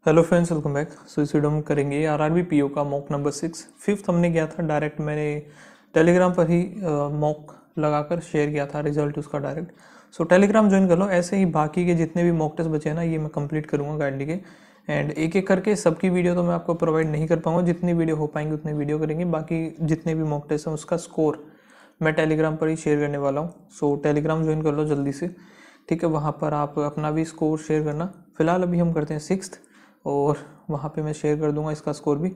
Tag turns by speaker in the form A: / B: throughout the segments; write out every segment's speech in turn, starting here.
A: Hello friends, welcome back. So इस video में करेंगे आरआरबी पीओ का मॉक नंबर 6। फिफ्थ हमने किया था डायरेक्ट, मैंने टेलीग्राम पर ही मॉक लगाकर शेयर किया था रिजल्ट उसका डायरेक्ट। सो टेलीग्राम ज्वाइन कर लो। ऐसे ही बाकी के जितने भी मॉक टेस्ट बचे हैं ना, ये मैं कंप्लीट करूँगा गाइडली के। एंड एक एक करके सबकी वीडियो तो मैं आपको प्रोवाइड नहीं कर पाऊंगा, जितनी वीडियो हो पाएंगे उतनी वीडियो करेंगे। बाकी जितने भी मॉक टेस्ट हैं उसका स्कोर मैं टेलीग्राम पर ही शेयर करने वाला हूँ। सो टेलीग्राम ज्वाइन कर लो जल्दी से, ठीक है। वहाँ पर आप अपना भी स्कोर शेयर करना। फिलहाल अभी हम करते हैं 6th, और वहाँ पे मैं शेयर कर दूंगा इसका स्कोर भी।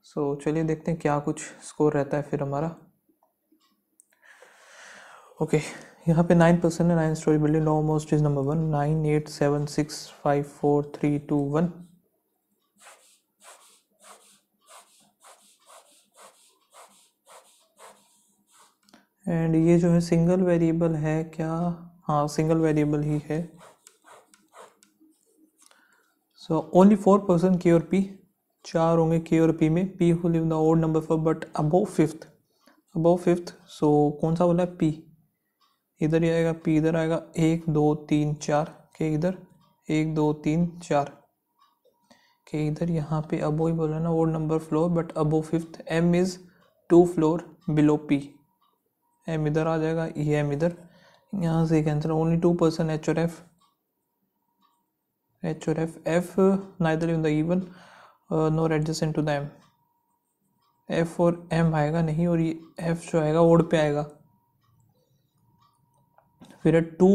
A: सो चलिए देखते हैं क्या कुछ स्कोर रहता है फिर हमारा। ओके, यहाँ पे 9% है। 9 story building, low most is number 1, 9 8 7 6 5 4 3 2 1। And ये जो है सिंगल वेरिएबल है क्या? हाँ, सिंगल वेरिएबल ही है। सो ओनली 4% के और पी, 4 होंगे के और पी में। P who live the odd number for but above fifth, above fifth. So कौन सा बोला है? पी। इधर ही आएगा पी, इधर आएगा 1 2 3 4 के, इधर 1 2 3 4 के, इधर यहाँ पे अबो ही बोला ना, odd number floor but above fifth. M is 2 floor below P. M इधर आ जाएगा, ये एम इधर, यहाँ से कैंसिल। ओनली 2% एच और एफ, एच और F. F neither in the even nor adjacent to the M. F और एम आएगा नहीं, और ये एफ जो आएगा ओड पे आएगा। फिर टू,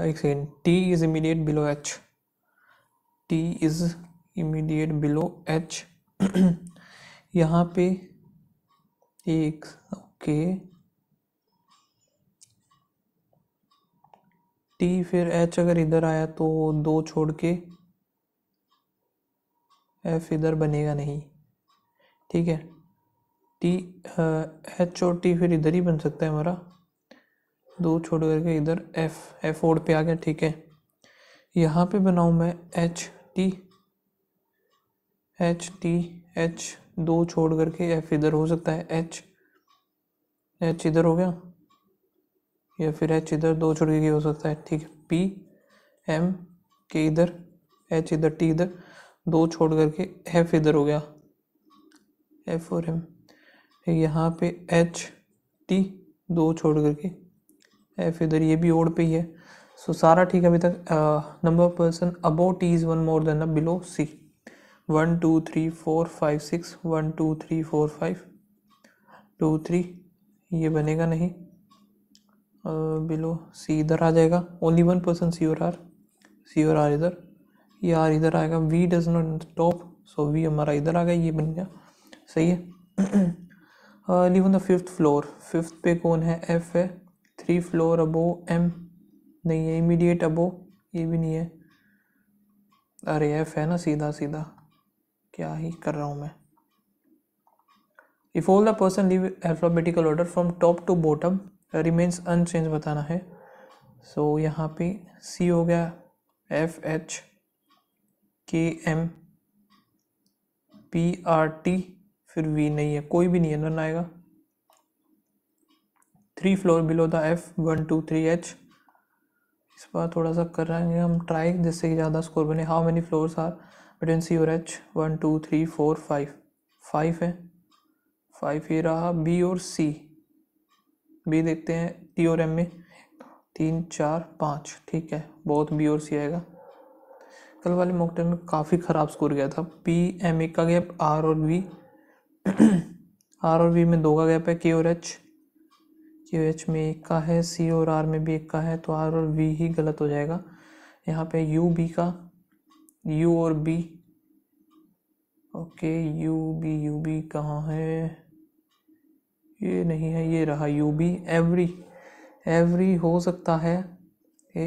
A: एक second, T is immediate below H, T is immediate below H. यहाँ पे एक, ओके, टी फिर एच अगर इधर आया तो 2 छोड़ के एफ इधर बनेगा नहीं, ठीक है। टी एच और टी फिर इधर ही बन सकता है हमारा, 2 छोड़ करके इधर एफ, एफ ओड पे आ गया, ठीक है। यहाँ पे बनाऊँ मैं H T, H T, H 2 छोड़ करके एफ इधर हो सकता है, एच, एच इधर हो गया, या फिर एच इधर 2 छोड़ के हो सकता है, ठीक है। पी एम के इधर, एच इधर, टी इधर, 2 छोड़ करके एफ इधर हो गया, एफ और एम। यहाँ पे एच टी 2 छोड़ करके एफ इधर, ये भी ओड पे ही है। सो सारा ठीक है अभी तक। Number person above T is 1 more than below C. 1 2 3 4 5 6, 1 2 3 4 5 2 3, ये बनेगा नहीं। बिलो सी इधर आ जाएगा। ओनली 1% सी और आर, सी और आर इधर, ये आर इधर आएगा। We does not top, so we हमारा इधर आ गया, ये बन गया, सही है। Live on the fifth floor, fifth पे कौन है? एफ है। 3 फ्लोर अबो एम नहीं है, इमीडिएट अबो ये भी नहीं है। अरे एफ है ना, सीधा सीधा, क्या ही कर रहा हूँ मैं। If all the person live alphabetical order from top to bottom remains unchanged बताना है। सो यहाँ पे सी हो गया, F H K M P R T, फिर वी नहीं है, कोई भी नहीं है, नन आएगा। 3 floor below the F, 1 2 3 H. इस बार थोड़ा सा कर रहे हैं हम ट्राई, जिससे कि ज़्यादा स्कोर बने। How many floors are between C और एच? 1 2 3 4 5, 5 है, 5 ये रहा। बी और सी, बी देखते हैं टी और एम में, 3 4 5, ठीक है, बहुत बी और सी आएगा। कल वाले मॉक टेस्ट में काफ़ी ख़राब स्कोर गया था। पी एम एक का गैप, आर और वी, आर और वी में 2 का गैप है। के और एच, के और एच में 1 का है। सी और आर में भी 1 का है, तो आर और वी ही गलत हो जाएगा। यहाँ पे यू बी का, यू और बी, ओके, यू बी कहाँ है? ये नहीं है, ये रहा यू बी। एवरी, एवरी हो सकता है, ए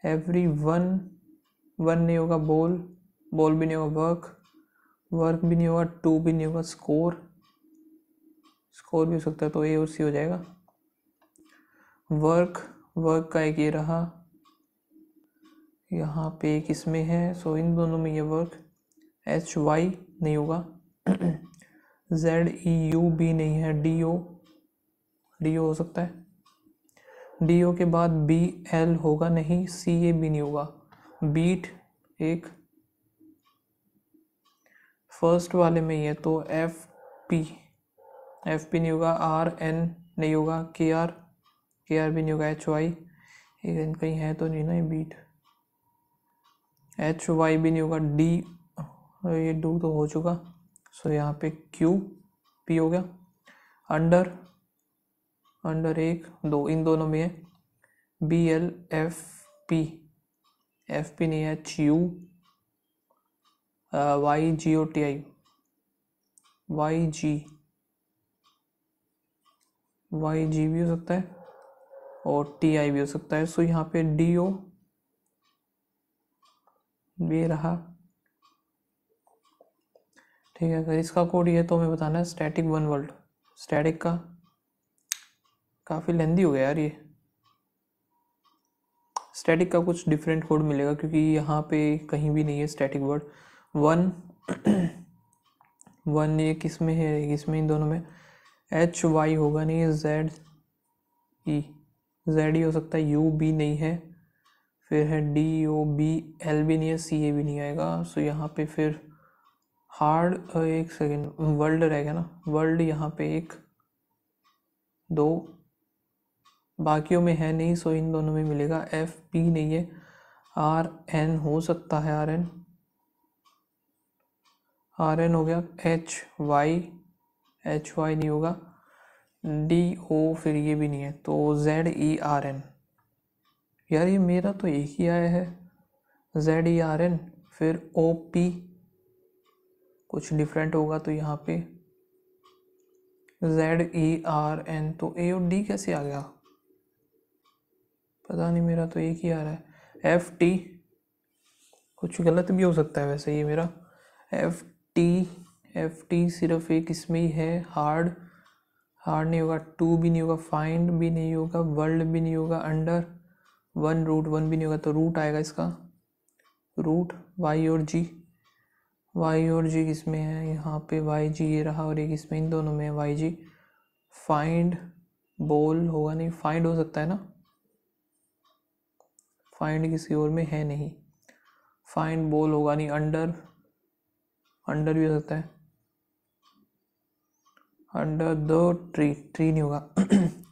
A: एवरी वन, वन नहीं होगा। बॉल, बॉल भी नहीं होगा। वर्क, वर्क भी नहीं होगा। 2 भी नहीं होगा। स्कोर, स्कोर भी हो सकता है, तो ए और सी हो जाएगा। वर्क, वर्क का एक ये रहा, यहाँ पे एक इसमें है, सो इन दोनों में ये वर्क। एच वाई नहीं होगा। जेड ई यू बी नहीं है। डी ओ, डी ओ हो सकता है। डी ओ के बाद बी एल होगा नहीं। सी ए भी नहीं होगा। बीट एक, फर्स्ट वाले में ही है तो एफ पी नहीं होगा, आर एन नहीं होगा, के आर भी नहीं होगा, एच वाई एक कहीं है तो नहीं ना ये बीट, एच वाई भी नहीं होगा, डी ये डू तो हो चुका, सो यहाँ पे क्यू पी हो गया, अंडर एक दो इन दोनों में है, बी एल एफ पी नहीं है, H U Y G O T I Y G भी हो सकता है और टी आई भी हो सकता है। सो यहाँ पे डी ओ भी रहा, ठीक है। अगर इसका कोड ये तो हमें बताना है स्टैटिक 1 वोल्ट, स्टैटिक का काफ़ी लेंदी हो गया यार ये, स्टैटिक का कुछ डिफरेंट कोड मिलेगा क्योंकि यहाँ पे कहीं भी नहीं है स्टैटिक वर्ड। 1 ये किस में है, इसमें इन दोनों में, एच वाई होगा नहीं, जेड ई हो सकता है, यू बी नहीं है, फिर है डी ओ बी एल भी नहीं है, सी ए भी नहीं आएगा। सो यहाँ पे फिर हार्ड एक सेकेंड वर्ल्ड रहेगा ना, वर्ल्ड यहाँ पे 1 2 बाकियों में है नहीं, सो इन दोनों में मिलेगा, एफ पी नहीं है, आर एन हो सकता है, आर एन हो गया, एच वाई नहीं होगा, डी ओ फिर ये भी नहीं है, तो जेड ई आर एन, यार ये मेरा तो एक ही आया है, जेड ई आर एन, फिर ओ पी कुछ डिफरेंट होगा तो यहाँ पे जेड ई आर एन, तो ए और डी कैसे आ गया पता नहीं, मेरा तो एक ही आ रहा है, एफ टी कुछ गलत भी हो सकता है वैसे ये मेरा, एफ टी सिर्फ एक इसमें ही है, हार्ड नहीं होगा, टू भी नहीं होगा, फाइंड भी नहीं होगा, वर्ल्ड भी नहीं होगा, अंडर रूट वन भी नहीं होगा, तो रूट आएगा इसका, रूट वाई और जी किसमें है, यहाँ पे वाई जी ये रहा, और एक इसमें इन दोनों में है वाई जी, फाइंड बोल होगा नहीं, फाइंड हो सकता है ना, फाइंड किसी और में है नहीं, फाइंड बोल होगा नहीं, अंडर भी हो सकता है, अंडर द ट्री नहीं होगा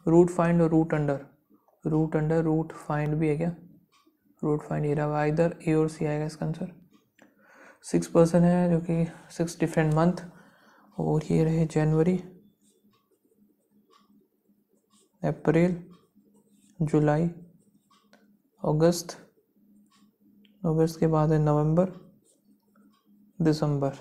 A: रूट फाइंड और रूट अंडर रूट फाइंड भी है क्या, रूट फाइंड ये रहा, इधर ए और सी आएगा इसका आंसर। 6% है जो कि 6 डिफरेंट मंथ, और ये रहे जनवरी, अप्रैल, जुलाई, अगस्त के बाद है नवंबर, दिसंबर,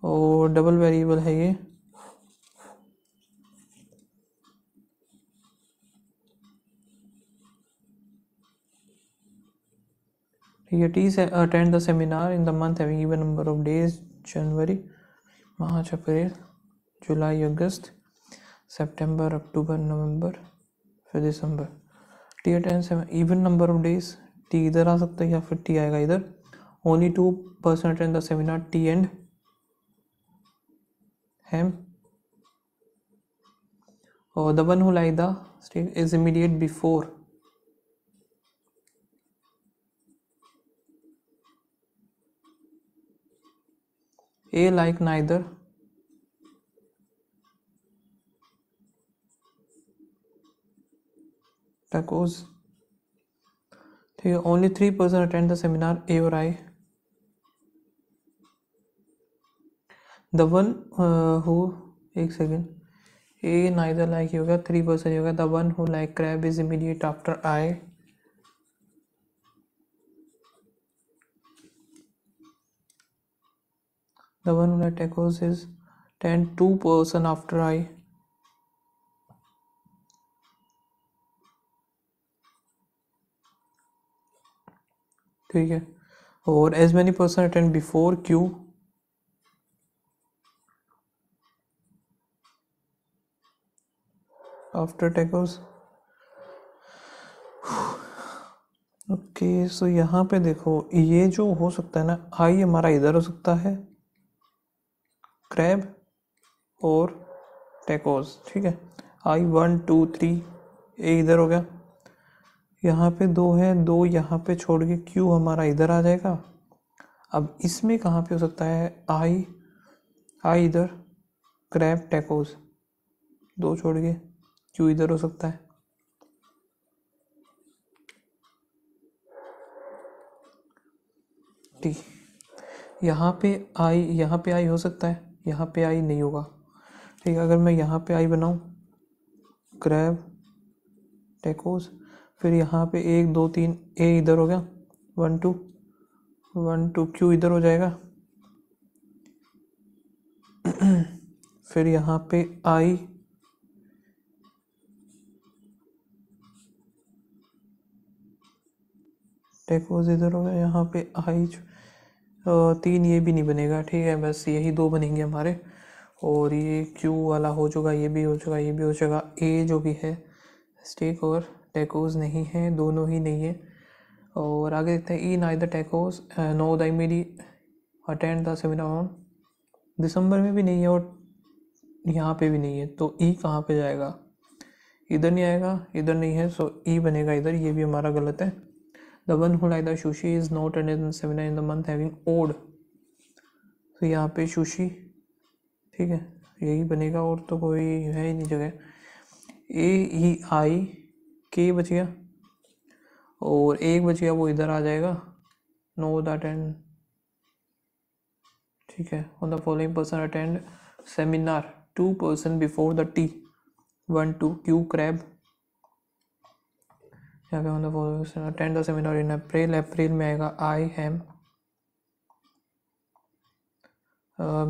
A: और डबल वेरिएबल है ये, Please attend the seminar in the month having even number of days, January, March, April, July, August, September, October, November, फिर दिसंबर। T attend even number of days, T इधर आ सकता है या फिर टी आएगा इधर, only 2% attend the seminar, T and hem, or the one who like the state is immediate before, A like neither, tacos, ठीक है, only 3% attend the seminar, A और I, the one who, एक second, A neither like ही होगा, 3% ही होगा, the one who like crab is immediate after I, the one who like tacos is 2% after I, ठीक है, और as many person attend before Q, after tacos, okay. So यहाँ पे देखो ये जो हो सकता है ना, आई हमारा इधर हो सकता है, क्रैब और टैकोस, ठीक है, आई 1 2 3, ए इधर हो गया, यहाँ पे 2 है, 2 यहाँ पे छोड़ के Q हमारा इधर आ जाएगा। अब इसमें कहाँ पे हो सकता है, I इधर, क्रैब टैकोस, 2 छोड़ के Q इधर हो सकता है। ठीक, यहाँ पे I हो सकता है, यहाँ पे I नहीं होगा। ठीक है, अगर मैं यहाँ पे I बनाऊँ, क्रैब टैकोस, फिर यहाँ पे 1 2 3 A इधर हो गया, 1 2 Q इधर हो जाएगा। फिर यहाँ पे I टैकोस इधर हो गया, यहाँ पे I 3 ये भी नहीं बनेगा। ठीक है, बस यही 2 बनेंगे हमारे, और ये Q वाला हो चुका, ये भी हो चुका, ये भी हो चुका। A जो भी है स्टेक और टैकोस नहीं है, दोनों ही नहीं है। और आगे देखते हैं, E neither tacos no the immediate attend the seminar on, दिसंबर में भी नहीं है और यहाँ पे भी नहीं है, तो ई कहाँ पे जाएगा, इधर नहीं आएगा, इधर नहीं है, सो ई बनेगा इधर, ये भी हमारा गलत है। The one who like the sushi is not attend the seminar in the month having odd, तो यहाँ पे सुशी, ठीक है, यही बनेगा, और तो कोई है ही नहीं जगह। A E I K बच गया, और 1 बच गया, वो इधर आ जाएगा, नो द अटेंड, ठीक है। On the following person attend seminar 2 person before the T 1 2 Q crab, यहाँ पे on the following attend the seminar in April में आएगा I am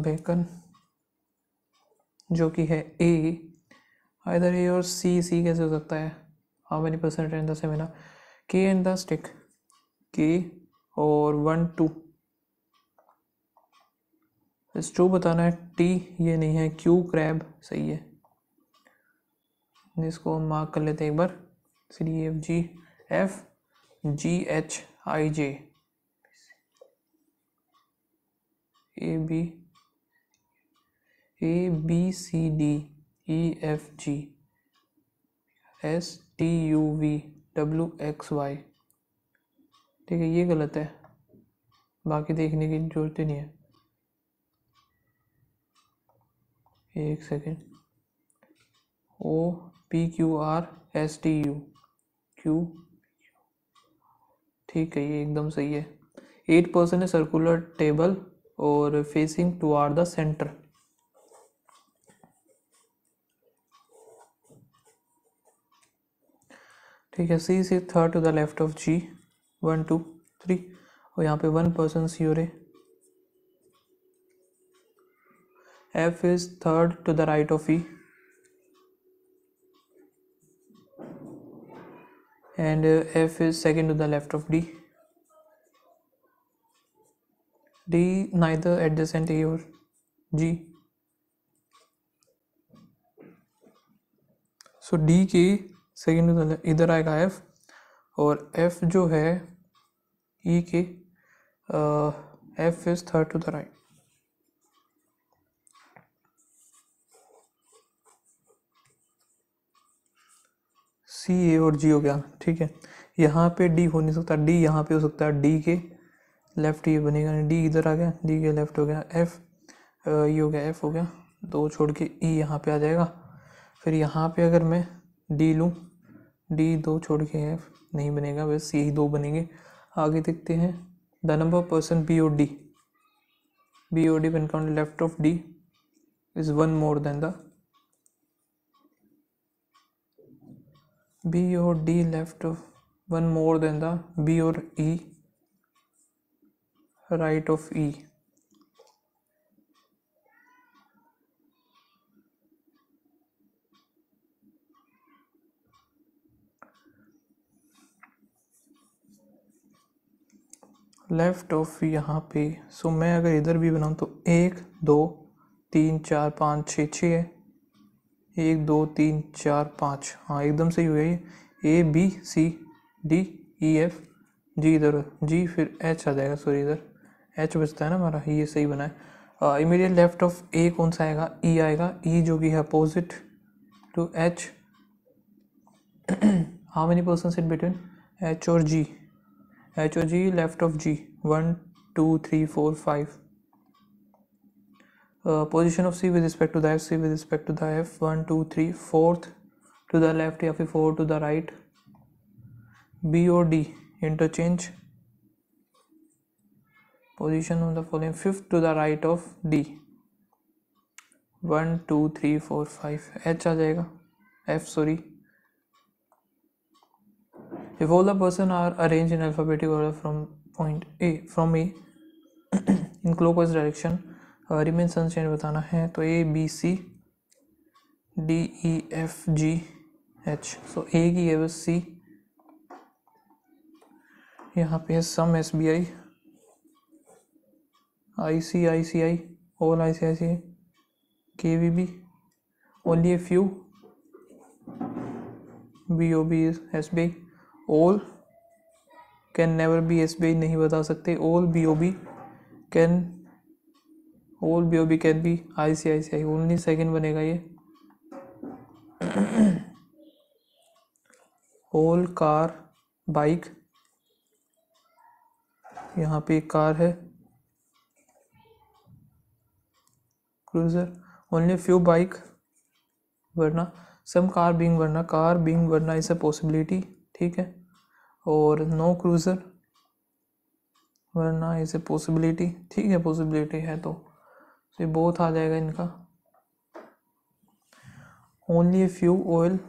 A: बेकन, जो कि है A, इधर A और C कैसे हो सकता है, how many person attend the seminar, K and the stick, K और 1 2 इस ट्रू बताना है, T ये नहीं है, Q क्रैब सही है, इसको हम मार्क कर लेते हैं एक बार, C D F G F G H I J A B C D E F G S T U V W X Y, ठीक है, ये गलत है, बाकी देखने की जरूरत ही नहीं है। एक second, O P Q R S T U Q, ठीक है, ये एकदम सही है। 8 पर्सन है सर्कुलर टेबल और फेसिंग टुवार्ड द सेंटर, ठीक है। C is third to the left of G 1 2 3, और यहाँ पे 1 पर्सन C और A। F is third to the right of E and F is second to the left of D. D neither adjacent A or G, so D के second to the इधर आएगा F, और F जो है E के F is third to the right, C A और G हो गया, ठीक है। यहाँ पे D हो नहीं सकता, D यहाँ पे हो सकता है, D के लेफ्ट ये बनेगा नहीं, D इधर आ गया, D के लेफ्ट हो गया, F ये हो गया, F हो गया, 2 छोड़ के E यहाँ पे आ जाएगा। फिर यहाँ पे अगर मैं D लूँ, D 2 छोड़ के F नहीं बनेगा, बस यही 2 बनेंगे। आगे देखते हैं, the number of person B और D when counted left of D is 1 more than the B और D left of 1 more than the B और E right of E, left of यहाँ पे, सो मैं अगर इधर भी बनाऊँ तो 1 2 3 4 5 6 6 है, 1 2 3 4 5, हाँ एकदम सही हुआ ये, A B C D E F G इधर G, फिर H आ जाएगा, सॉरी इधर H बचता है ना हमारा, ये सही बना है। इमीडिएट लेफ्ट ऑफ A कौन सा आएगा, E आएगा, E जो कि है opposite to H। How many person sit between, H और G, H और G left of G, 1 2 3 4 5. Position of C with respect to the F, C with respect to the F, 1 2 3 4th to the left या फिर 4 to the right. B और D interchange. Position of the following 5th to the right of D, 1 2 3 4 5. H आ जाएगा, F sorry. If all the person are arranged in alphabetic order from A in clockwise direction, remains unchanged बताना है, तो A B C D E F G H. So A की है बस C, यहाँ पे है सम SBI, ICICI, all ICICI, KVB, only a few, BOB is SBI, all can never be SBI नहीं बता सकते, all BOB can be ICICI, only second बनेगा ये. all car बाइक, यहाँ पे एक कार है, क्रूजर, only few बाइक, वरना some car being वरना इज अ पॉसिबिलिटी, ठीक है. और नो क्रूजर वरना इज अ पॉसिबिलिटी, ठीक है, पॉसिबिलिटी है तो ये बोथ आ जाएगा इनका. Only a few oil,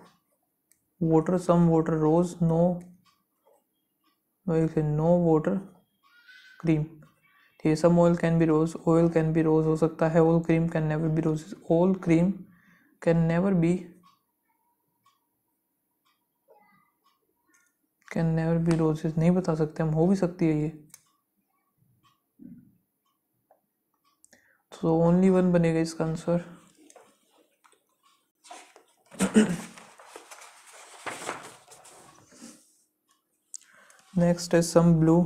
A: water some water rose, no water cream, ठीक है. Some oil can be rose, oil can be rose हो सकता है, all cream can never be rose, all cream can never be roses नहीं बता सकते हम, हो भी सकती है ये, तो ओनली वन बनेगा इसका आंसर. नेक्स्ट है सम ब्लू,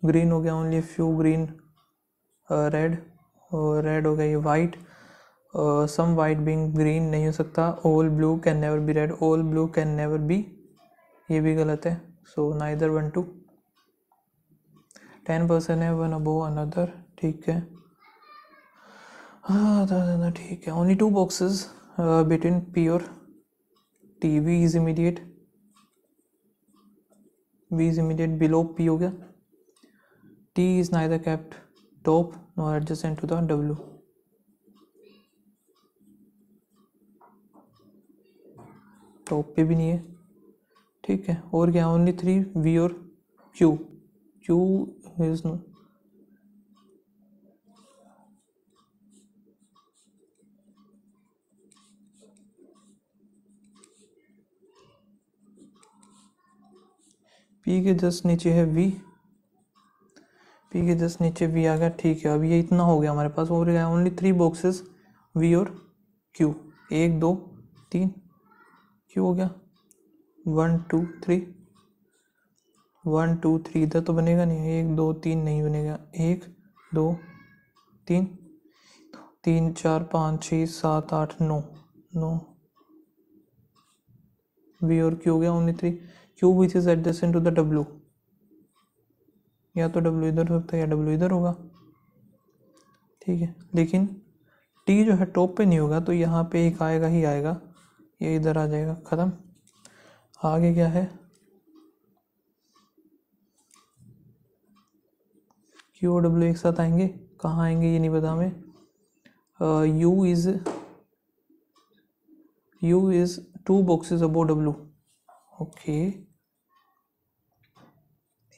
A: ग्रीन हो गया, ओनली फ्यू ग्रीन, रेड, और रेड हो गया ये white, some white being green नहीं हो सकता, all blue can never be red, all blue can never be, ये भी गलत है, सो नाइदर 1 2. 10% है, वन अबो अनदर, ठीक है. हाँ ठीक है. ओनली 2 boxes between P और T, V is immediate, below P हो गया, T is neither kept top nor adjacent to the W, top पे भी नहीं है, ठीक है. और क्या, ओनली 3 V और Q is no, P के जस्ट नीचे है V, P के जस्ट नीचे V आ गया, ठीक है. अब ये इतना हो गया हमारे पास, और क्या, ओनली 3 boxes V और Q, 1 2 3, Q हो गया, 1 2 3, 1 2 3 इधर तो बनेगा नहीं, 1 2 3 नहीं बनेगा, 1 2 3 3 4 5 6 7 8 9 V और Q हो गया, only 3 Q which is adjacent to the W, या तो W इधर हो सकता है या W इधर होगा, ठीक है. लेकिन T जो है टॉप पे नहीं होगा, तो यहाँ पे एक आएगा ही आएगा, ये इधर आ जाएगा, खत्म. आगे क्या है, Q और W एक साथ आएंगे, कहाँ आएंगे ये नहीं पता हमें. U is 2 boxes above W, okay.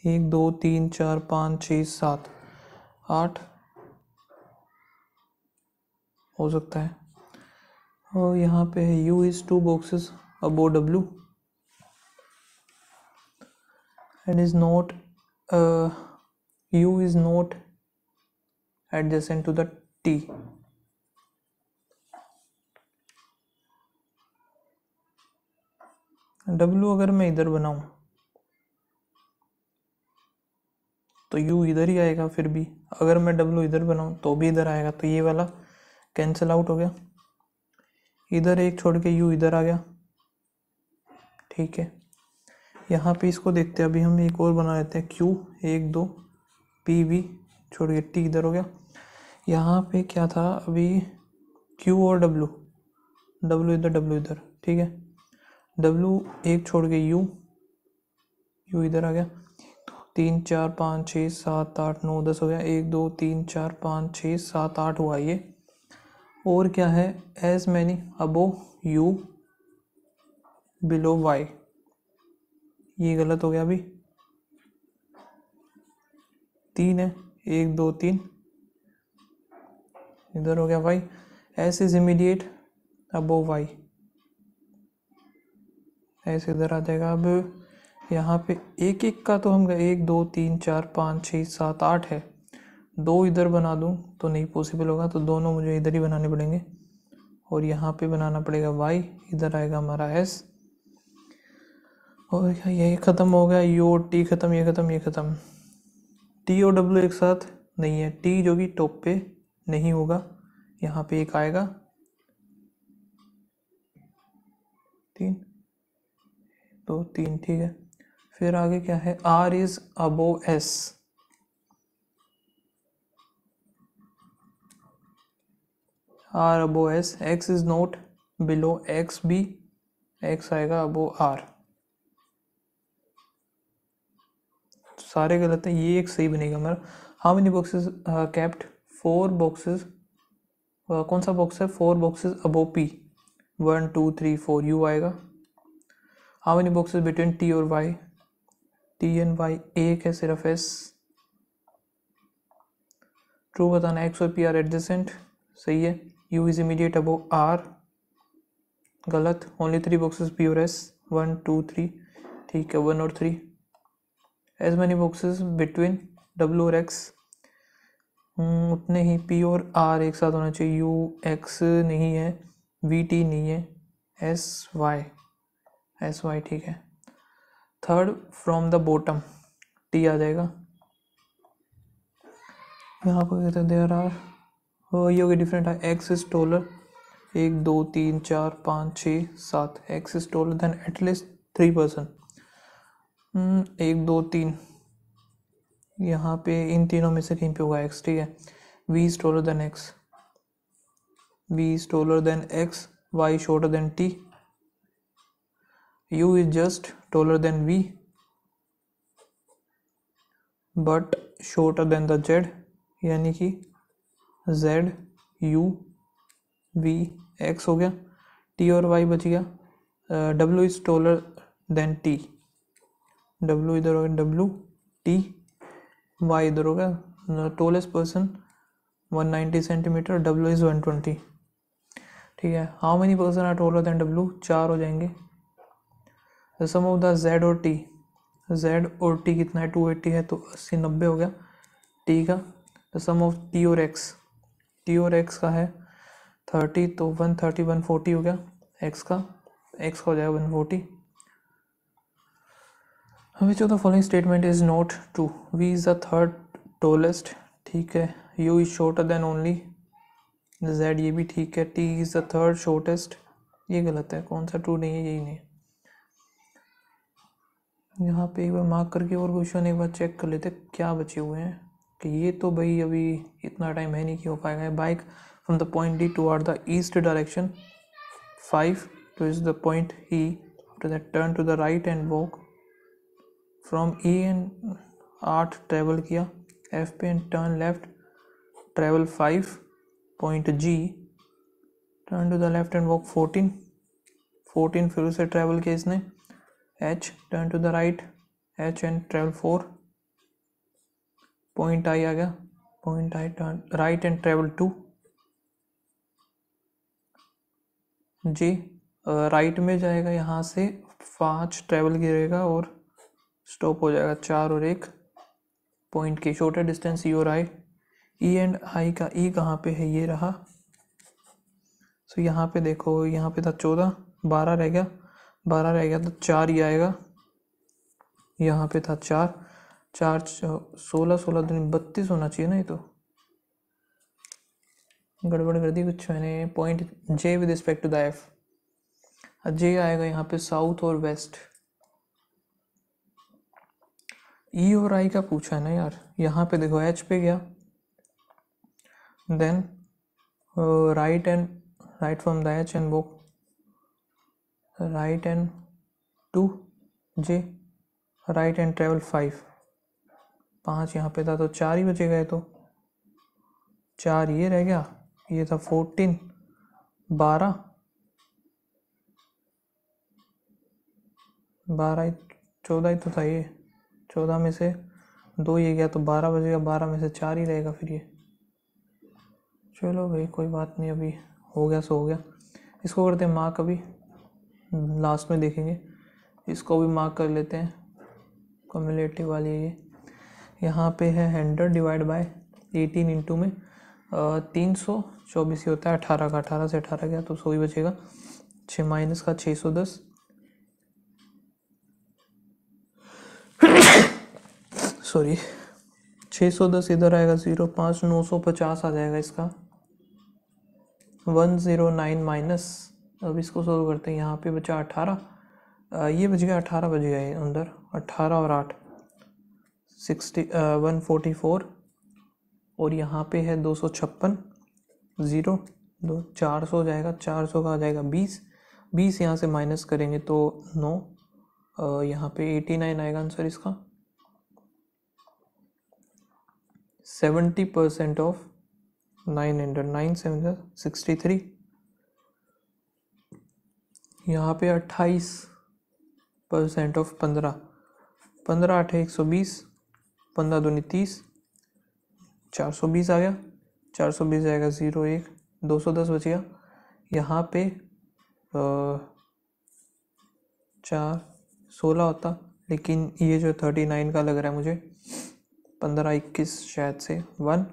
A: 1 2 3 4 5 6 7 8 हो सकता है, और यहाँ पे है U is 2 boxes above W and is not U is not adjacent to the T. W अगर मैं इधर बनाऊं तो U इधर ही आएगा, फिर भी अगर मैं W इधर बनाऊं तो भी इधर आएगा, तो ये वाला कैंसिल आउट हो गया. इधर एक छोड़ के U इधर आ गया, ठीक है. यहाँ पे इसको देखते हैं, अभी हम एक और बना लेते हैं Q 1 2 P V छोड़ के T इधर हो गया। यहाँ पे क्या था अभी Q और W इधर W इधर, ठीक है। W एक छोड़ के U इधर आ गया। 3 4 5 6 7 8 9 10 हो गया। 1 2 3 4 5 6 7 8 हुआ ये। और क्या है एज मैनी अबो U बिलो Y, ये गलत हो गया अभी। 3 है 1 2 3 इधर हो गया Y। S is immediate above Y, ऐसे इधर आ जाएगा। अब यहाँ पे एक एक का तो हम गए 1 2 3 4 5 6 7 8 है, 2 इधर बना दूँ तो नहीं पॉसिबल होगा, तो दोनों मुझे इधर ही बनाने पड़ेंगे। और यहाँ पे बनाना पड़ेगा Y, इधर आएगा हमारा S। और क्या ये ख़त्म हो गया, U और T ख़त्म, ये ख़त्म ये ख़त्म। T और W एक साथ नहीं है, T जो कि टॉप पे नहीं होगा, यहाँ पे एक आएगा 3 2 3, ठीक है। फिर आगे क्या है R is above S, R above S, X is not below X भी, X आएगा अबोव R। सारे गलत हैं, ये एक सही बनेगा हमारा। How many boxes kept 4 boxes, कौन सा बॉक्स है 4 बॉक्सेस अबोव P, 1 2 3 4 U आएगा। How many boxes between T और Y, T एंड Y एक है सिर्फ S। ट्रू बताना X और P आर एडजेसेंट, सही है। U is immediate above R, गलत। ओनली 3 बॉक्सेस P और S, 1 2 3, ठीक है 1 और 3। As many boxes between W और X, उतने ही P और R एक साथ होना चाहिए। U X नहीं है, V T नहीं है, S Y ठीक है। Third from the bottom T आ जाएगा। यहाँ पर कहते हैं देयर आर, ये हो गया डिफरेंट है। X is taller, 1 2 3 4 5 6 7, X is taller than at least 3 person. 1 2 3, यहाँ पे इन तीनों में से कहीं पे होगा X, ठीक है। V is taller than X, V is taller than X, Y shorter than T, U is just taller than V but shorter than the Z, यानी कि Z U V X हो गया। T और Y बच गया। W is taller than T, W इधर हो गया W T, Y इधर हो गया। Tallest person 190 centimetre, W is 120, ठीक है। How many person are taller than W, 4 हो जाएंगे। The sum of the Z और T, Z और T कितना है 280 है, तो 80 90 हो गया T का। द सम ऑफ T और X, T और X का है 30, तो 130 140 हो गया X का हो जाएगा 140। Which of the following statement is not true? V is the third tallest, ठीक है। U is shorter than only Z, ये भी ठीक है। T is the third shortest, ये गलत है, कौन सा ट्रू नहीं है, यही नहीं है। यहाँ पे एक बार मार्क करके और क्वेश्चन एक बार चेक कर लेते क्या बचे हुए हैं, कि ये तो भाई अभी इतना टाइम है नहीं कि हो पाएगा। Bike from the point D toward the east direction 5 to is the point E, after that turn to the right and walk from E and 8 travel किया F पे and turn left, travel 5 point G, turn to the left and walk 14 फिर उसे travel किया इसने H, turn to the right H and travel 4, point I आ गया, point I turn right and travel 2, J right में जाएगा, यहाँ से 5 ट्रेवल करेगा और स्टॉप हो जाएगा 4 और 1 पॉइंट की, शॉर्टर डिस्टेंस E और I। E एंड I का E कहाँ पे है, ये रहा। सो यहाँ पे देखो, यहाँ पे था 14, 12 रह गया तो 4 ही आएगा। यहाँ पे था 4 16 दिन 32 होना चाहिए ना, ये तो गड़बड़ कर दी कुछ मैंने। Point J with respect to the F, J आएगा यहाँ पे साउथ और वेस्ट, ई और आई का पूछा है ना यार। यहाँ पे देखो एच पे गया, then right from the H and book right and 2 J right and travel 5 यहाँ पे था तो 4 ही बचे गए, तो 4 ये रह गया, ये था 14 12 12 14 ही तो था ये, 14 में से 2 ये गया तो 12 बजेगा, 12 में से 4 ही रहेगा फिर ये। चलो भाई कोई बात नहीं, अभी हो गया सो हो गया। इसको करते हैं मार्क, अभी लास्ट में देखेंगे। इसको भी मार्क कर लेते हैं, कम्युलेटिव वाली ये। यहाँ पे है 100 डिवाइड बाय 18 इंटू में 324 ही होता है, 18 का 18 से 18 गया तो 100 ही बचेगा। 6 माइनस का 610 सॉरी 610 इधर आएगा, 05 950 आ जाएगा इसका। 109 माइनस, अब इसको सोल्व करते हैं। यहाँ पे बचा 18, ये बच गया 18 बच गया ये अंदर, 18 और 8 144, और यहाँ पे है 256 0 2 400 हो जाएगा, 400 का आ जाएगा 20 यहाँ से माइनस करेंगे तो 9, यहाँ पे 89 आएगा आंसर इसका। 70% ऑफ 900, 9 7 63। यहाँ पे 28% ऑफ 15, 15 8 120, 15 दूनी 30, 420 आ गया, 420 आएगा 0 1 210 बच गया। यहाँ पे 4 16 होता, लेकिन ये जो 39 का लग रहा है मुझे, 15 21 शायद से 1,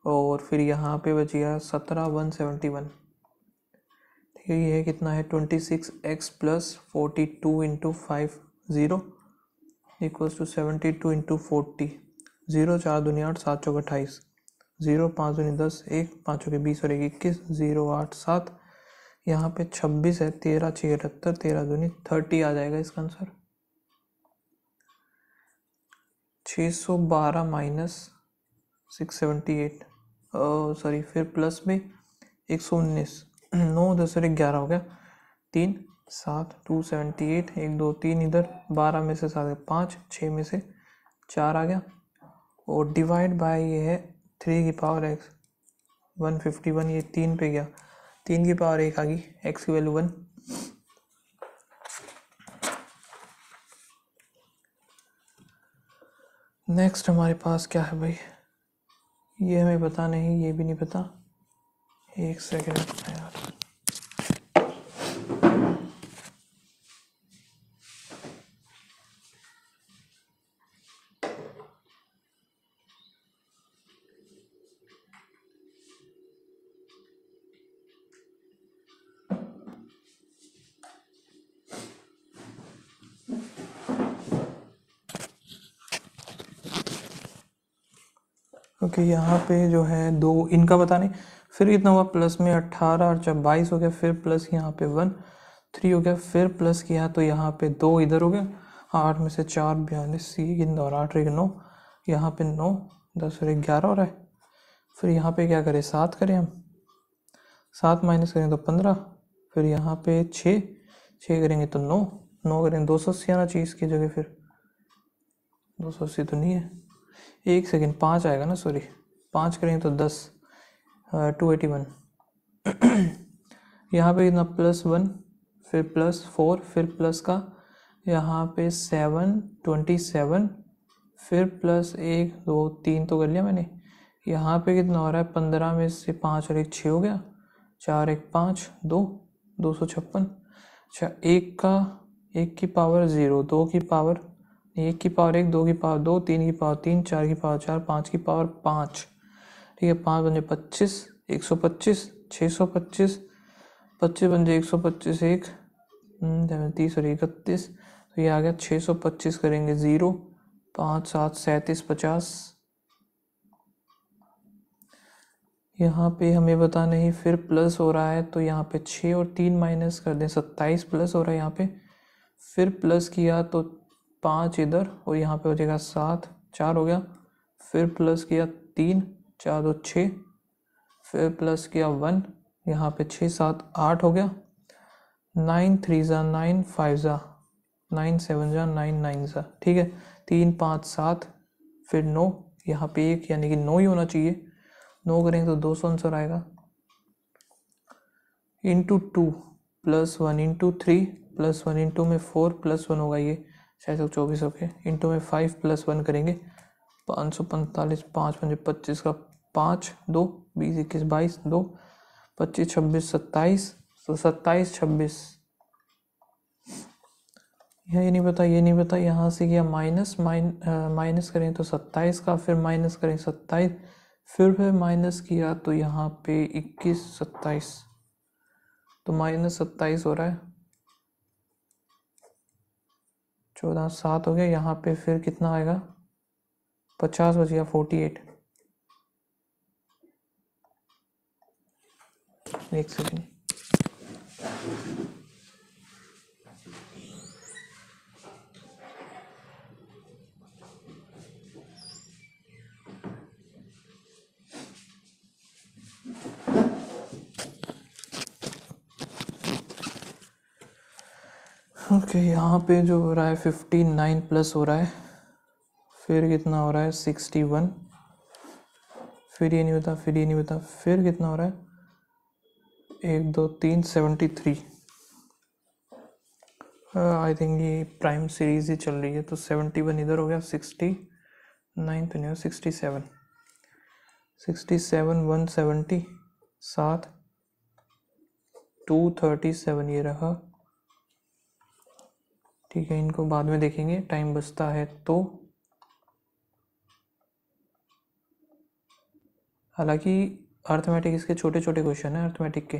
A: और फिर यहाँ पे बच गया 17 171। ठीक है, ये है कितना है 26x plus 42 into 5 0 equals to 72 into 40, 0 4 दूनी 8 7 चौक 28, 0 5 दूनी 10 1 5 चौके 20 और 1 21, 0 8 7, यहाँ पे 26 है, 13 6 78, 13 दूनी 30 आ जाएगा इसका आंसर। 612 माइनस 678, सॉरी फिर प्लस में 119, 9 10 और 11 हो गया, 3 7 278, 1 2 3 इधर, 12 में से 7 5, 6 में से 4 आ गया, और डिवाइड बाय ये है 3 की पावर x 151, ये 3 पे गया, 3 की पावर 1 आ गई, x की वैल्यू 1। नेक्स्ट हमारे पास क्या है भाई, ये हमें पता नहीं, ये भी नहीं पता, एक सेकेंड यार। ओके यहाँ पे जो है 2 इनका पता नहीं, फिर कितना हुआ प्लस में 18 और 22 हो गया, फिर प्लस यहाँ पे 1 3 हो गया, फिर प्लस किया तो यहाँ पे 2 इधर हो गया, 8 में से 4 42 सी गिनदा और 8 9, यहाँ पे 9 10 और 11 हो रहा है। फिर यहाँ पे क्या करें, 7 करें हम, 7 माइनस करें तो 15, फिर यहाँ पे 6 करेंगे तो 9 करेंगे 280 आना चाहिए इसकी जगह, फिर 280 तो नहीं है, एक सेकेंड 5 आएगा ना, सॉरी 5 करेंगे तो 10 281। यहाँ पे इतना +1 फिर +4 फिर प्लस का यहाँ पे 7 27 फिर +1 2 3 तो कर लिया मैंने। यहाँ पे कितना हो रहा है 15 में से 5 और 1 6 हो गया, 4 1 5 2 256। अच्छा एक की पावर 0, 2 की पावर 1 की पावर 1 2 की पावर 2 3 की पावर 3 4 की पावर 4 5 की पावर 5। ठीक है, 5 बन जाए 25 125 625 25 बन जाए 125 1 30 और 31, तो ये आ गया 625 करेंगे 0 5 7 37 50। यहाँ पे हमें बता नहीं, फिर प्लस हो रहा है तो यहाँ पे 6 और 3 माइनस कर दें, 27 प्लस हो रहा है यहाँ पे, फिर प्लस किया तो 5 इधर और यहाँ पे हो जाएगा 7, 4 हो गया, फिर प्लस किया 3, 4 2 6, फिर प्लस किया 1, यहाँ पे 6 7 8 हो गया, 9 3 जा 9, 5 जा 9, 7 जा 9, 9 जा, ठीक है, 3 5 7, फिर 9, यहाँ पे 1 यानी कि 9 ही होना चाहिए, 9 करेंगे तो 200 आंसर आएगा, into 2 plus 1 into 3 plus 1 into में 4 प्लस 1 होगा, ये 624 हो गए, इंटू में 5 प्लस 1 करेंगे 545, 5 5 25 का 5 2 20 21 22 2 25 26 27, तो 27 26, ये नहीं पता, ये नहीं पता, यहाँ से किया माइनस करें तो 27 का, फिर माइनस करें 27, फिर माइनस किया तो यहाँ पे 21 27, तो -27 हो रहा है, 14 7 हो गया, यहाँ पे फिर कितना आएगा 50 बच गया 48, एक सेकेंड, ओके यहाँ पे जो हो रहा है 59 प्लस हो रहा है, फिर कितना हो रहा है 61, फिर ये नहीं बता, फिर ये नहीं बता, फिर कितना हो रहा है 1 2 3 73, आई थिंक ये प्राइम सीरीज ही चल रही है, तो 71 इधर हो गया, 69 तो नहीं, 67 170 7 237 ये रहा, ठीक है, इनको बाद में देखेंगे, टाइम बचता है तो, हालांकि अर्थमेटिक इसके छोटे छोटे क्वेश्चन है, अर्थमेटिक के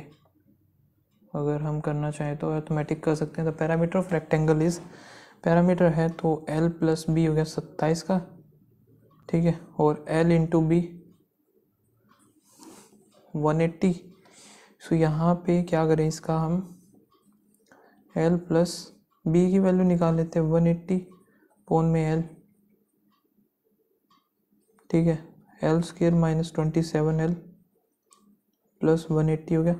A: अगर हम करना चाहें तो अर्थमेटिक कर सकते हैं। तो parameter of rectangle is, parameter है तो l प्लस बी हो गया 27 का, ठीक है, और l इंटू बी 180, सो यहाँ पे क्या करें, इसका हम l प्लस बी की वैल्यू निकाल लेते हैं, 180 पोन में l, ठीक है, l square minus 27l plus 180 हो गया,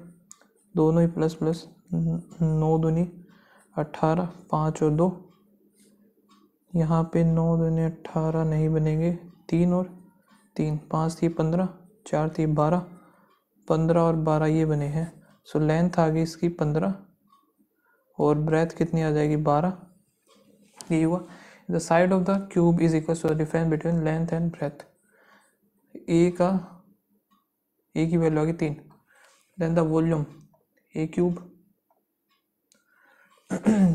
A: दोनों ही प्लस प्लस, 9 दूनी 18, 5 और 2, यहाँ पे 9 दूनी 18 नहीं बनेंगे, 3 और 3, 5 थी 15, 4 थी 12, 15 और 12 ये बने हैं, सो लेंथ आ गई इसकी 15 और ब्रेथ कितनी आ जाएगी 12, ये हुआ, the side of the cube is equal to the difference between length and breadth, A की वैल्यू आ गई 3, then the volume a cube,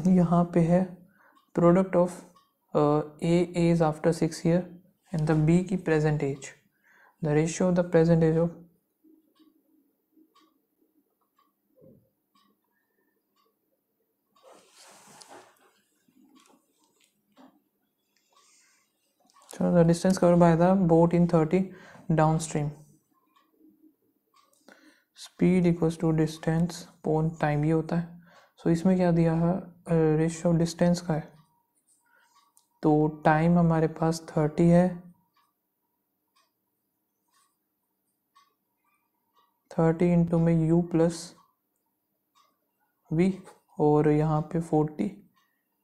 A: यहाँ पे है product of A age after 6 year and the B की present age, the ratio of the present age of, so the distance covered by the boat in 30 downstream, speed equals to distance upon time ये होता है, सो इसमें क्या दिया है, ratio of distance का है, तो टाइम हमारे पास 30 है, 30 इंटू में u प्लस v, और यहाँ पे 40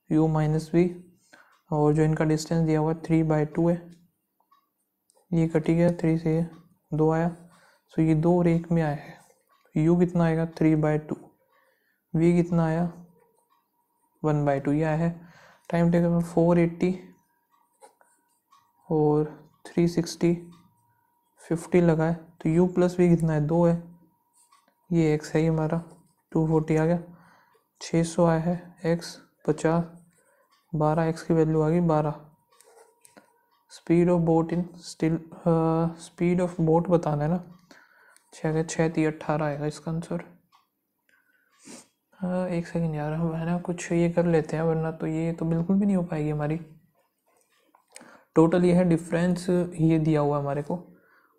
A: u माइनस v, और जो इनका डिस्टेंस दिया हुआ 3/2 है, ये कटी गया, 3 से 2 आया, सो ये 2 और 1 में आया है, u कितना आएगा 3/2, v कितना आया 1/2 ये आया है, टाइम टेकन 480 और 360 50 लगा है, तो u प्लस v कितना है 2 है, ये x है, ये हमारा 240 आ गया, 600 आया है, x 50, 12 x की वैल्यू आ गई 12, speed of boat in still, speed of boat बताना है ना, 6 आएगा इसका आंसर, एक सेकेंड यार, हम है ना कुछ ये कर लेते हैं, वरना तो ये तो बिल्कुल भी नहीं हो पाएगी हमारी, टोटल ये है डिफरेंस, ये दिया हुआ हमारे को,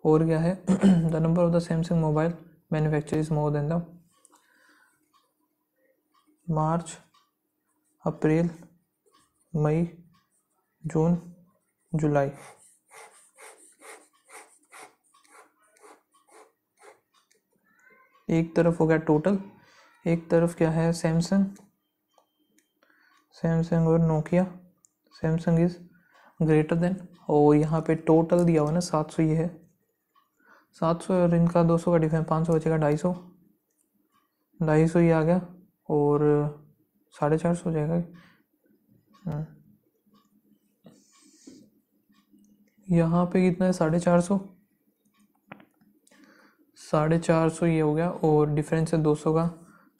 A: और क्या है the number of the Samsung mobile manufacture is more than the March, April, May, June July. एक तरफ हो गया टोटल, एक तरफ क्या है सैमसंग और Nokia. Samsung is greater than, और यहाँ पे टोटल दिया हुआ ना 700, ये है 700 और इनका 200 का डिफरेंस, 500 बचेगा 250 ये आ गया, और 450 हो जाएगा। यहाँ पे कितना है 450, 450 ये हो गया, और डिफरेंस है 200 का,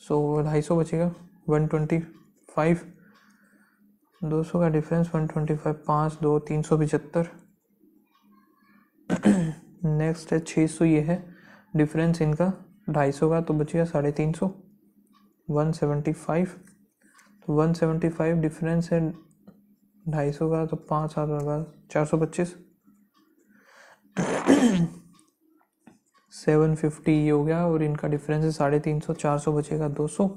A: सो 250 बचेगा 125। 200 का डिफरेंस 125, 5 2 375। नेक्स्ट है 600, ये है डिफरेंस इनका 250 का, तो बचेगा 350, 175। तो 175 डिफरेंस है 250 का, तो 5 7 होगा 425। 750 ये हो गया, और इनका डिफरेंस है 350, 400 बचेगा 200।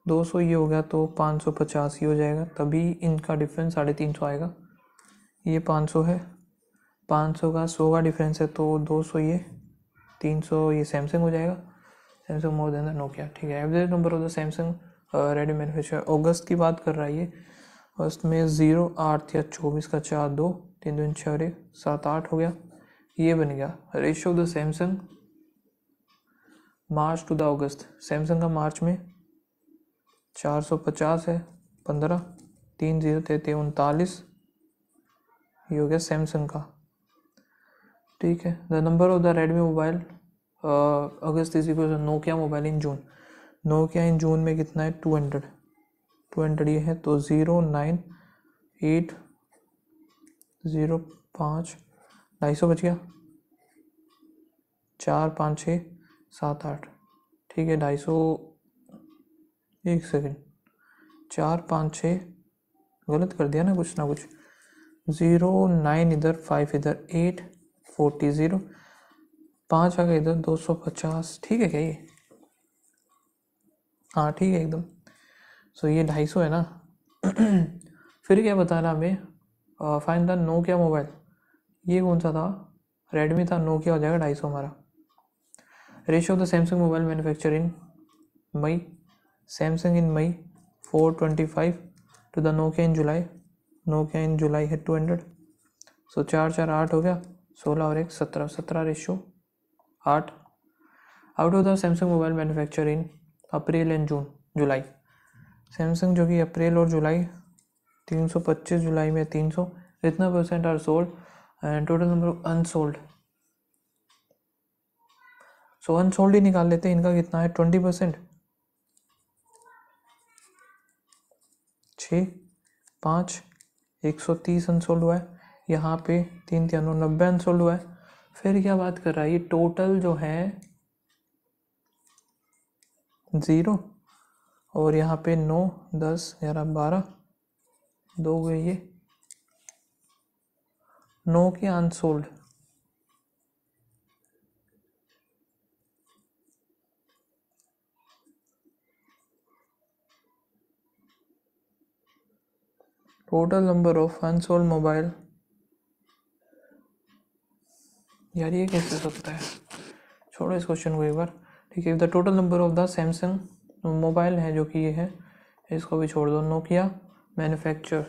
A: 200 ये हो गया, तो 550 ये हो जाएगा, तभी इनका डिफरेंस 350 आएगा। ये 500 है, 500 का 100 का डिफरेंस है, तो 200 ये 300 ये सैमसंग हो जाएगा। Samsung more than the Nokia, ठीक है। Average number of the Samsung ready manufacture, अगस्त की बात कर रहा है ये। अगस्त में 0 8 या 24 का 4 2 3 2 6 1 7 8 हो गया, ये बन गया। Ratio of the Samsung March two the August, Samsung का मार्च में 450 है 15, 3 0 33 39, ये हो गया सैमसंग का, ठीक है। The number of the Redmi mobile August is equal to Nokia mobile in June. Nokia in June में कितना है 200 ये है, तो 0 9 8 0 5 250 बच गया, 4 5 6 7 8, ठीक है। 250, एक सेकेंड, 4 5 6 गलत कर दिया ना कुछ, 0 9 इधर 5 इधर 8 40 0 5 आ गया इधर 250, ठीक है क्या ये? हाँ ठीक है एकदम। सो ये 250 है ना। फिर क्या बताना हमें, फाइंड द नोकिया मोबाइल, ये कौन सा था? रेडमी था, नोकिया हो जाएगा 250 हमारा। Ratio of the Samsung mobile manufacture in May, Samsung in May 425 to the Nokia in July, Nokia in July है 200, सो 4 4 8 हो गया, 16 और 1 17, 17 ratio 8। Out of the Samsung mobile manufacture in April and June July, Samsung जो कि अप्रैल और जुलाई 325, जुलाई में 300, इतना percent are sold and total number of unsold, so unsold ही निकाल लेते हैं, इनका कितना है 20%, 6 5 130 अनसोल्ड हुआ है, यहाँ पे 3 3 90 अनसोल्ड हुआ है। फिर क्या बात कर रहा है, ये टोटल जो है 0, और यहाँ पे 9 10 11 12 2 गए, ये 9 के unsold, total number of unsold mobile, यार ये कैसे सकता है, छोड़ो इस क्वेश्चन को एक बार, ठीक है। The total number of the Samsung mobile है जो कि ये है, इसको भी छोड़ दो। Nokia manufacture,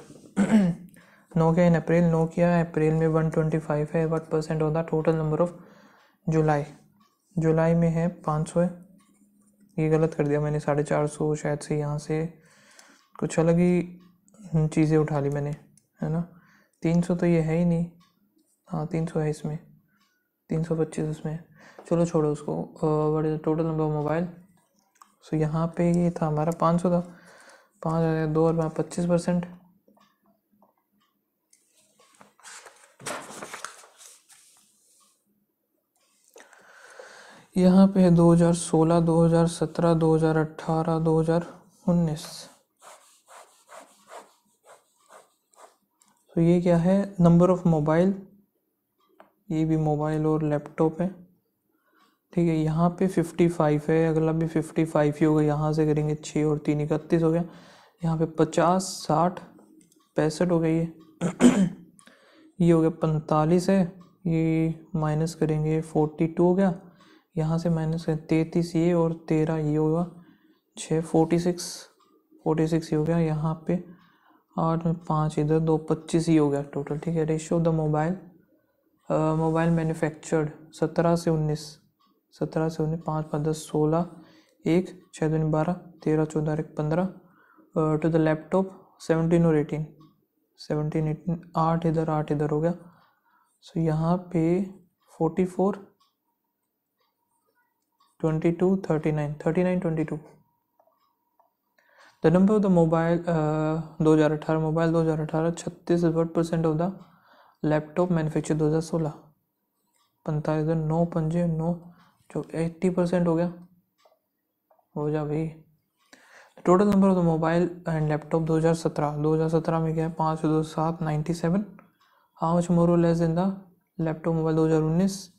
A: Nokia in April, Nokia अप्रैल में 125 है, what percent of the total number of July, जुलाई में है 500 है, ये गलत कर दिया मैंने, 450 शायद से, यहाँ से कुछ अलग ही चीज़ें उठा ली मैंने, है ना। 300 तो ये है ही नहीं, हाँ 300 है इसमें, 325 उसमें, चलो छोड़ो उसको। What is the total number of mobile, so यहाँ पे ये था हमारा 500 था, 5 2 और 25%, यहाँ पे है 2016 2017 2018 2019, तो ये क्या है नंबर ऑफ मोबाइल, ये भी मोबाइल और लैपटॉप है, ठीक है। यहाँ पे 55 है, अगला भी 55 ही होगा, यहाँ से करेंगे 6 और 3 31 हो गया, यहाँ पे 50 60 65 हो गई है, ये हो गया 45 है, ये माइनस करेंगे 42 हो गया, यहाँ से माइनस करें 33 ये और 13 ये होगा 6 46 ये हो गया, यहाँ पे 8 में 5 इधर 2 25 ये हो गया टोटल। ठीक है, ratio of the mobile manufactured 17 से 19, 5 5 10 16 1 6 2 12 13 14 1 15 टू द लैपटॉप 17 और 18 8 इधर 8 इधर हो गया। सो यहाँ पे 44 22 39 22। The number of the mobile 2018 36% of the laptop manufacture 2016 45 9 पंजे 9 जो 80% हो गया, हो जा भाई। Total number of the mobile and laptop 2017 में क्या है 5 2 7 97। हाउ मच मोर और less than the laptop mobile 2019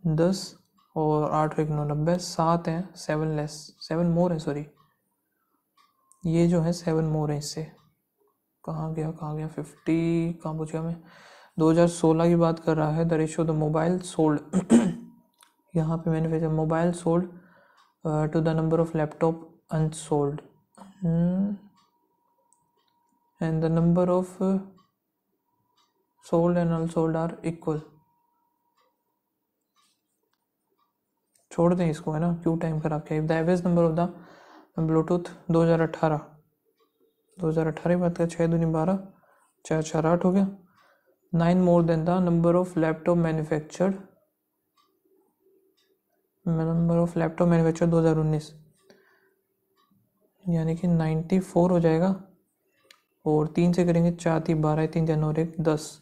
A: 10 और 8 1 9 90 7 हैं, 7 मोर है, सॉरी ये जो है 7 मोर है इससे। कहाँ गया 50 कहाँ पूछा मैं, 2016 की बात कर रहा है। The ratio the mobile sold यहाँ पे manufacture mobile sold to the number of laptop unsold and the number of sold and unsold are equal. छोड़ दें इसको, है ना, क्यों टाइम खराब किया। The average number of the Bluetooth 2018 की बात कर 6 दूनी 12 4 4 8 हो गया। 9 मोर than the number of laptop manufactured 2019 यानी कि 94 हो जाएगा। और 3 से करेंगे 4 3 12 3 जनवरी 10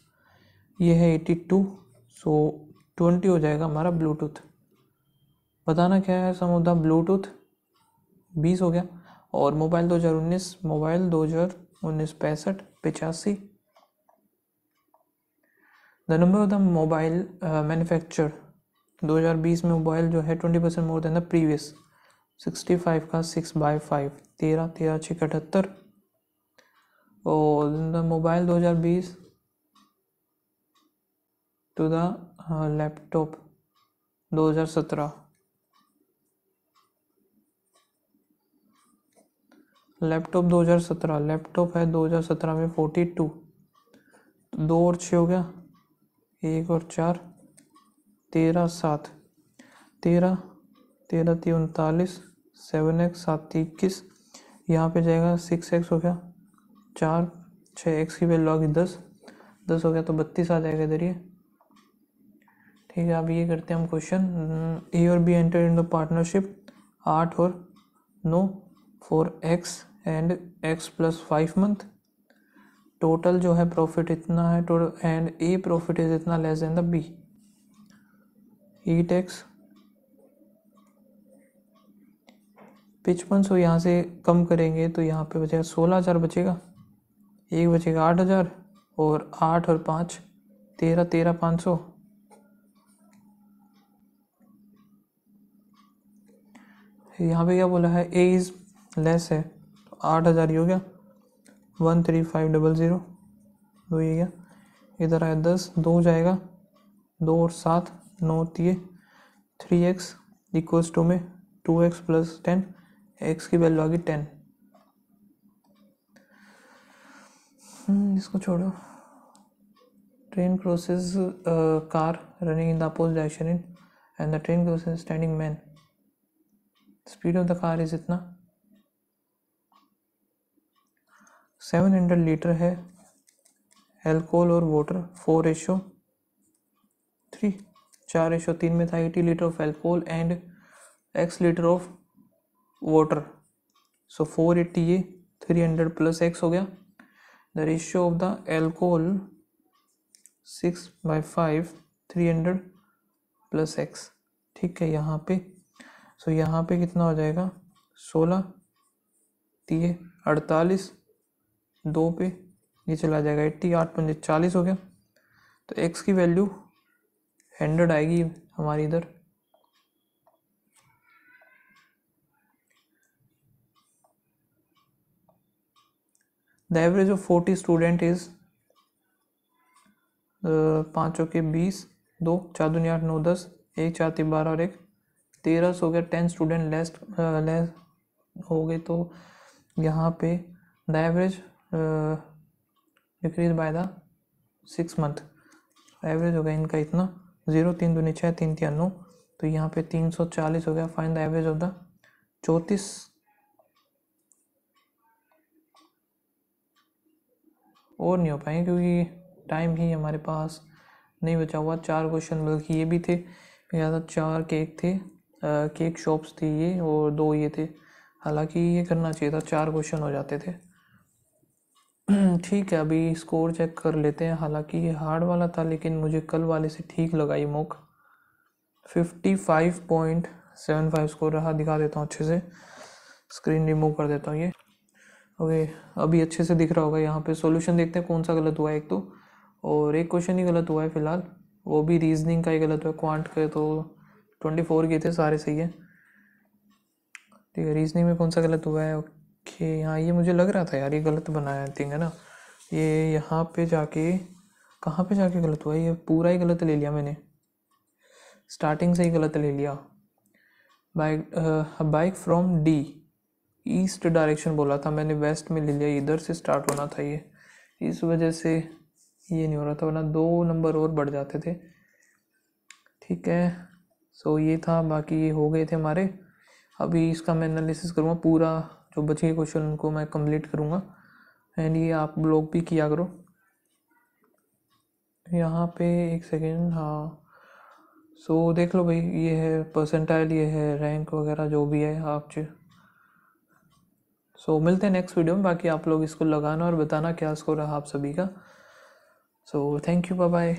A: ये है 82। सो 20 हो जाएगा हमारा ब्लूटूथ। बताना क्या है सम ऑफ द ब्लूटूथ 20 हो गया। और mobile 2019 65 85। The number of the mobile manufacture 2020 में मोबाइल जो है 20% मोर देन द प्रीवियस 65 का 6/5 13 13 6 78। और the mobile 2020 to the laptop 2017 laptop 2017 laptop है 2017 में 42 2 और 6 हो गया 1 और 4 13 7 13 13 39 7x 7 21। यहाँ पे जाएगा 6x हो गया 4 6x की वैल्यू आ गई 10 हो गया तो 32 आ जाएगा इधर ये। ठीक है, अब ये करते हैं हम क्वेश्चन। ए और B enter in the partnership 8 और 9 for x and x + 5 month. Total जो है प्रॉफिट इतना है total and A profit is इतना less than the B. E tax 55 सौ यहाँ से कम करेंगे तो यहाँ पे बचेगा 16,000 बचेगा, एक बचेगा 8,000 और 8 और 5 13 500। यहाँ पे क्या बोला है ए इज लेस है तो 8,000 ही हो गया 13500 दो ये गया इधर आया 10 2 जाएगा 2 और 7 9 3 3x इक्वल्स टू में 2x + 10 x की वैल्यू आ गई 10। इसको छोड़ो। Train crosses car running in the opposite direction in and the train crosses standing man. Speed of the car is इतना 700 लीटर है एल्कोहल और वाटर 4:3 4:3 में था 80 litre of alcohol and x litre of water. So 480 ये 300 + x हो गया। The ratio of the alcohol 6/5 300 + x। ठीक है, यहाँ पे सो यहाँ पे कितना हो जाएगा 16 3 48 2 पे ये चला जाएगा 80 8 5 40 हो गया। तो x की वैल्यू 100 आएगी हमारी इधर। The average of 40 student is 5 चौके 20, 2 4 दूनी 8 9 10, 1 4 3 12 और 1 13 हो गया। 10 स्टूडेंट लेस हो गए, तो यहाँ पे the average decrease by the 6 month. Average हो गया इनका इतना 0 3 दूनी 6 3 3 9, तो यहाँ पे 340 हो गया। Find the average of the 34 और नहीं हो पाएंगे क्योंकि टाइम ही हमारे पास नहीं बचा हुआ। 4 क्वेश्चन बल्कि ये भी थे, ज़्यादा 4 केक थे, केक शॉप्स थी ये, और 2 ये थे। हालांकि ये करना चाहिए था, 4 क्वेश्चन हो जाते थे। ठीक है, अभी स्कोर चेक कर लेते हैं। हालांकि ये हार्ड वाला था, लेकिन मुझे कल वाले से ठीक लगा ये मॉक। 55.75 स्कोर रहा। दिखा देता हूँ अच्छे से, स्क्रीन रिमूव कर देता हूँ ये। ओके, अभी अच्छे से दिख रहा होगा। यहाँ पे सॉल्यूशन देखते हैं कौन सा गलत हुआ है। एक तो, और एक क्वेश्चन ही गलत हुआ है फिलहाल, वो भी रीजनिंग का ही गलत हुआ है। क्वांट के तो 24 के थे, सारे सही है। ठीक है, रीजनिंग में कौन सा गलत हुआ है? ओके, हाँ ये मुझे लग रहा था यार, ये गलत बनाया है थिंग, है ना। ये यहाँ पे जाके, कहाँ पे जाके गलत हुआ है? ये पूरा ही गलत ले लिया मैंने, स्टार्टिंग से ही गलत ले लिया। Bike from D east direction बोला था मैंने, वेस्ट में ले लिया। इधर से स्टार्ट होना था ये, इस वजह से ये नहीं हो रहा था, वरना 2 नंबर और बढ़ जाते थे। ठीक है, सो ये था, बाकी ये हो गए थे हमारे। अभी इसका मैं एनालिसिस करूँगा, पूरा जो बचे क्वेश्चन उनको मैं कंप्लीट करूँगा, एंड ये आप लोग भी किया करो। यहाँ पे एक सेकेंड, हाँ सो देख लो भाई, ये है परसेंटाइल, ये है रैंक वगैरह जो भी है आप सो मिलते हैं नेक्स्ट वीडियो में। बाकी आप लोग इसको लगाना और बताना क्या स्कोर रहा आप सभी का। So thank you, bye bye.